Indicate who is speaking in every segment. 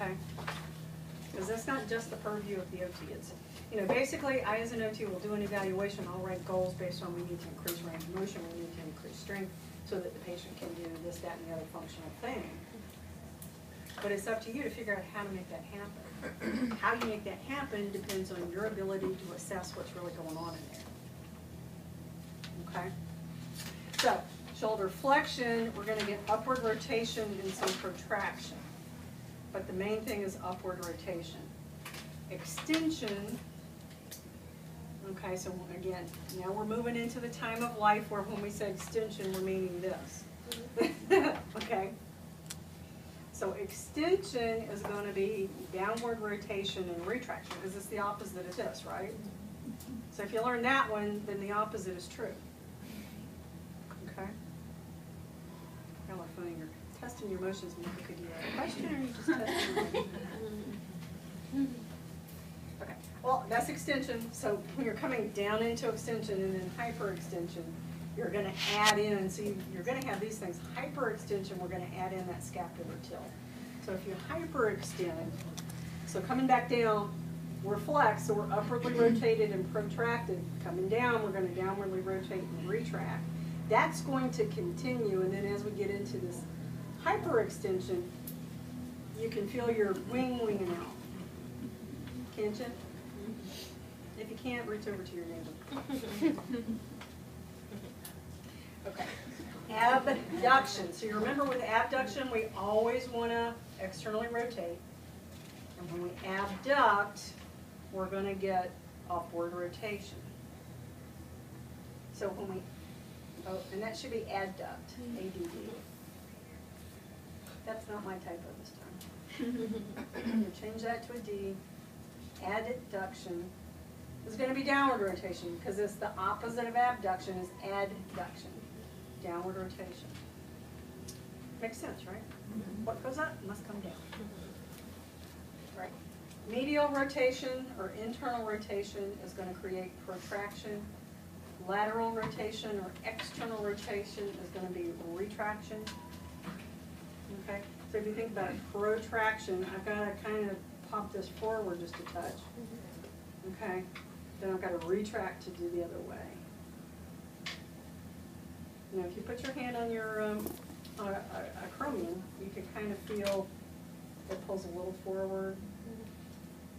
Speaker 1: Okay? Because that's not just the purview of the OT. It's, basically, I as an OT will do an evaluation. I'll write goals based on we need to increase range of motion, we need to increase strength, so that the patient can do this, that, and the other functional thing. But it's up to you to figure out how to make that happen. How you make that happen depends on your ability to assess what's really going on in there. Okay? So, shoulder flexion, we're going to get upward rotation and some protraction. But the main thing is upward rotation. Extension, okay, so again, now we're moving into the time of life where when we say extension, we're meaning this. Okay? So extension is going to be downward rotation and retraction, because it's the opposite of this, right? So if you learn that one, then the opposite is true. Okay? Y'all are funny. You're testing your motions. Could you have a question, or are you just testing your motions? Okay. Well, that's extension. So when you're coming down into extension and then hyperextension, you're going to add in, so you're going to have these things. Hyperextension, we're going to add in that scapular tilt. So if you hyperextend, so coming back down, we're flexed, so we're upwardly rotated and protracted. Coming down, we're going to downwardly rotate and retract. That's going to continue, and then as we get into this hyperextension, you can feel your winging out. Can't you? If you can't, reach over to your neighbor. Okay, abduction. So you remember with abduction, we always want to externally rotate. And when we abduct, we're going to get upward rotation. So when we, and that should be adduct, A-D-D. That's not my typo this time. Change that to a D. Adduction is going to be downward rotation, because it's the opposite of abduction is adduction. Downward rotation. Makes sense, right? What goes up must come down. Right. Medial rotation or internal rotation is going to create protraction. Lateral rotation or external rotation is going to be retraction. Okay. So if you think about protraction, I've got to kind of pop this forward just a touch. Okay. Then I've got to retract to do the other way. Now, if you put your hand on your acromion, you can kind of feel it pulls a little forward.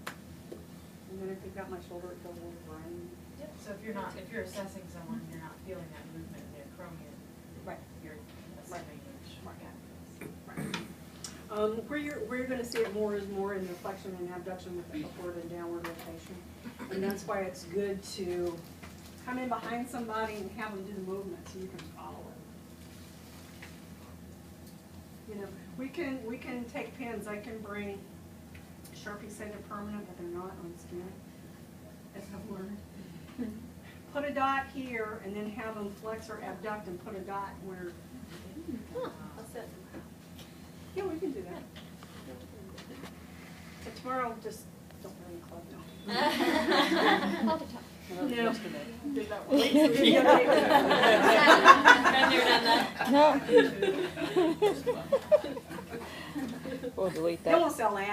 Speaker 1: And then if you've got my shoulder, it feels a little grimy.
Speaker 2: Yep. So if you're assessing someone, you're not feeling that movement in the acromion.
Speaker 1: Right.
Speaker 2: You're assessing
Speaker 1: where you're going to see it more is more in the flexion and abduction with the upward and downward rotation. And that's why it's good to come in behind somebody and have them do the movement so you can follow it. We can take pins. I can bring Sharpies, say they're permanent, but they're not on skin. As I've learned. Put a dot here and then have them flex or abduct and put a dot where. Yeah, we can do that. So tomorrow, just don't run the club now.
Speaker 3: All the time.
Speaker 1: No. Did that one.
Speaker 3: No. We'll delete that.
Speaker 1: They won't sell ads.